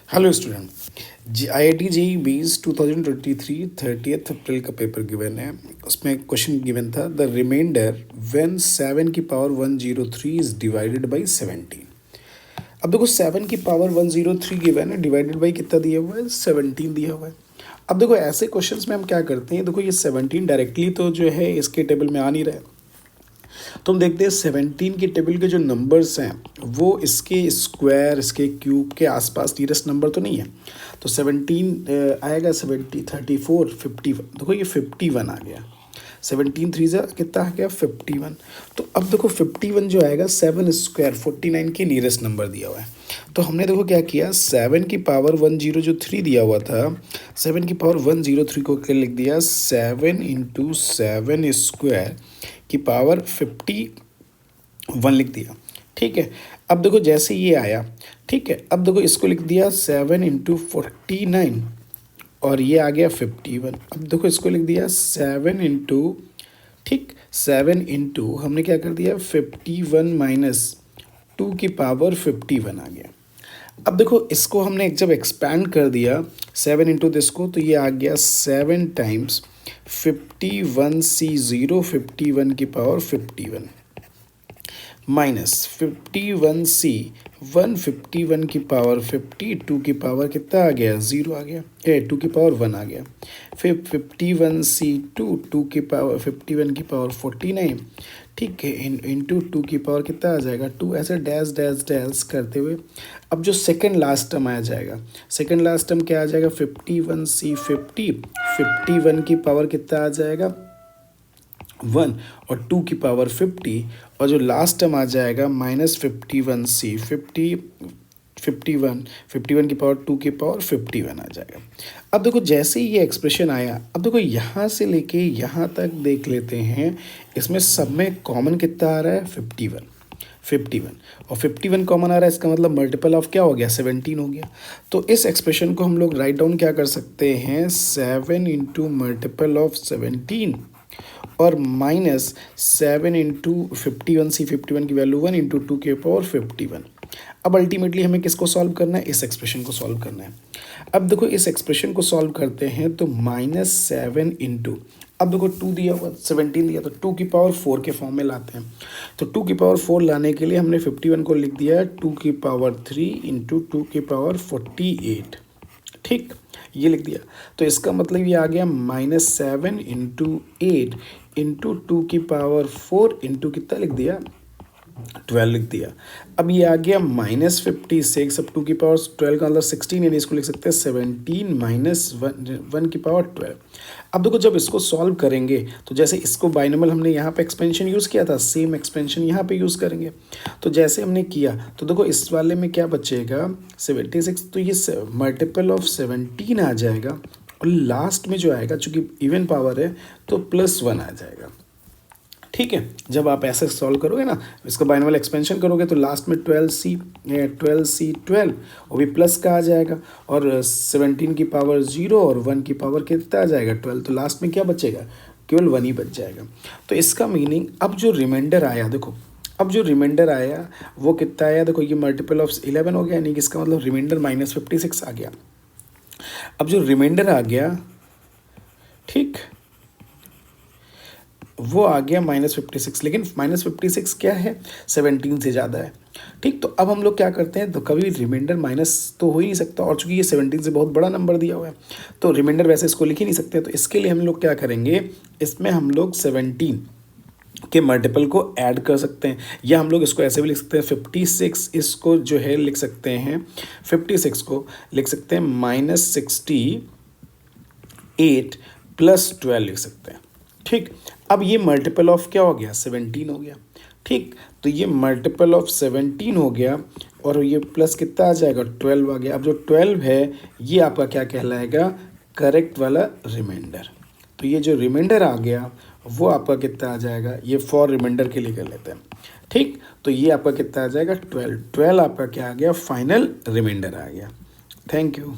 Hello student जी IIT JEE base 2023 30 अप्रैल का paper given है। उसमें क्वेश्चन गिवन था द रिमाइंडर व्हेन 7 की पावर 103 इज डिवाइडेड बाय 17। अब देखो 7 की पावर 103 गिवन है, डिवाइडेड बाय कितना दिया हुआ है, 17 दिया हुआ है। अब देखो ऐसे क्वेश्चंस में हम क्या करते हैं, देखो ये 17 डायरेक्टली तो जो है इसके टेबल में आ नहीं रहा है, तो हम देखते हैं 17 के टेबल के जो नंबर्स हैं वो इसके स्क्वायर, इसके क्यूब के आसपास नियरेस्ट नंबर तो नहीं है। तो 17 आएगा, 70, 34, 51। देखो ये 51 आ गया। 17 थ्री जा कितना आ गया, 51। तो अब देखो 51 जो आएगा 7 स्क्वायर 49 के नियरेस्ट नंबर दिया हुआ है। तो हमने देखो क्या किया, 7 की पावर 103 दिया हुआ था, 7 की पावर 103 को क्या लिख दिया, 7 इंटू 7 स्क्वायर की पावर 51 लिख दिया। ठीक है, अब देखो जैसे ये आया, ठीक है, अब देखो इसको लिख दिया 7 इंटू 49 और ये आ गया 51। अब देखो इसको लिख दिया 7 इंटू, ठीक, 7 इंटू हमने क्या कर दिया 51 माइनस 2 की पावर 51 आ गया। अब देखो इसको हमने जब एक्सपैंड कर दिया 7 इंटू दिस को, तो ये आ गया 7 टाइम्स 51C0 51 की पावर 51 माइनस 51C 151 की पावर 52 की पावर कितना आ गया, 0 आ गया, 2 की पावर 1 आ गया। फिर 51C2 2 की पावर 51 की पावर 49, ठीक है, इंटू 2 की पावर कितना आ जाएगा 2, ऐसे डैश डैश डैश करते हुए अब जो सेकंड लास्ट टर्म आ जाएगा, सेकंड लास्ट टर्म क्या आ जाएगा 51C 50 51 की पावर कितना आ जाएगा 1 और 2 की पावर 50, और जो लास्ट टर्म आ जाएगा माइनस 51C 51 की पावर 2 की पावर 51 आ जाएगा। अब देखो जैसे ही ये एक्सप्रेशन आया, अब देखो यहाँ से लेके यहाँ तक देख लेते हैं, इसमें सब में कॉमन कितना आ रहा है 51 और 51 कॉमन आ रहा है, इसका मतलब मल्टीपल ऑफ क्या हो गया 17 हो गया। तो इस एक्सप्रेशन को हम लोग राइट डाउन क्या कर सकते हैं, 7 इंटू मल्टीपल ऑफ 17 और माइनस 7 इंटू 51C 51 की वैल्यू 1 इंटू 2 के पावर 51। अब अल्टीमेटली हमें किसको सॉल्व करना है, इस एक्सप्रेशन को सॉल्व करना है। अब देखो इस एक्सप्रेशन को सॉल्व करते हैं तो माइनस 7 इंटू, अब देखो 2 दिया हुआ 17 दिया, तो 2 की पावर 4 के फॉर्म में लाते हैं। तो 2 की पावर 4 लाने के लिए हमने 51 को लिख दिया 2 की पावर 3 इंटू 2 की पावर 48, ठीक, ये लिख दिया। तो इसका मतलब ये आ गया -7 इंटू 8 इंटू 2 की पावर 4 इंटू कितना लिख दिया 12 लिख दिया। अब ये आ गया -56, अब 2 की पावर 12 का मतलब 16, यानी इसको लिख सकते हैं 17 माइनस 1 की पावर 12। अब देखो जब इसको सॉल्व करेंगे तो जैसे इसको बाइनोमियल हमने यहाँ पे एक्सपेंशन यूज़ किया था, सेम एक्सपेंशन यहाँ पे यूज़ करेंगे। तो जैसे हमने किया तो देखो इस वाले में क्या बचेगा 76, तो ये मल्टीपल ऑफ 17 आ जाएगा और लास्ट में जो आएगा, चूँकि इवन पावर है तो +1 आ जाएगा। ठीक है, जब आप ऐसे सॉल्व करोगे ना, इसका बाइनोमियल एक्सपेंशन करोगे तो लास्ट में 12 वो भी प्लस का आ जाएगा, और 17 की पावर 0 और 1 की पावर कितना आ जाएगा 12, तो लास्ट में क्या बचेगा, केवल 1 ही बच जाएगा। तो इसका मीनिंग अब जो रिमाइंडर आया, देखो अब जो रिमाइंडर आया वो कितना आया, देखो ये मल्टीपल ऑफ 11 हो गया, यानी कि इसका मतलब रिमाइंडर -56 आ गया। अब जो रिमाइंडर आ गया, ठीक, वो आ गया -56, लेकिन -56 क्या है 17 से ज़्यादा है, ठीक। तो अब हम लोग क्या करते हैं, तो कभी रिमाइंडर माइनस तो हो ही नहीं सकता, और चूंकि ये 17 से बहुत बड़ा नंबर दिया हुआ है तो रिमाइंडर वैसे इसको लिख ही नहीं सकते। तो इसके लिए हम लोग क्या करेंगे, इसमें हम लोग 17 के मल्टीपल को ऐड कर सकते हैं, या हम लोग इसको ऐसे भी लिख सकते हैं 56, इसको जो है लिख सकते हैं 56 को लिख सकते हैं -68 + 12 लिख सकते हैं, ठीक। अब ये मल्टीपल ऑफ क्या हो गया 17 हो गया, ठीक। तो ये मल्टीपल ऑफ 17 हो गया और ये प्लस कितना आ जाएगा 12 आ गया। अब जो 12 है ये आपका क्या कहलाएगा, करेक्ट वाला रिमाइंडर। तो ये जो रिमाइंडर आ गया वो आपका कितना आ जाएगा, ये फॉर रिमाइंडर के लिए कर लेते हैं, ठीक। तो ये आपका कितना आ जाएगा 12 आपका क्या आ गया, फाइनल रिमाइंडर आ गया। Thank you.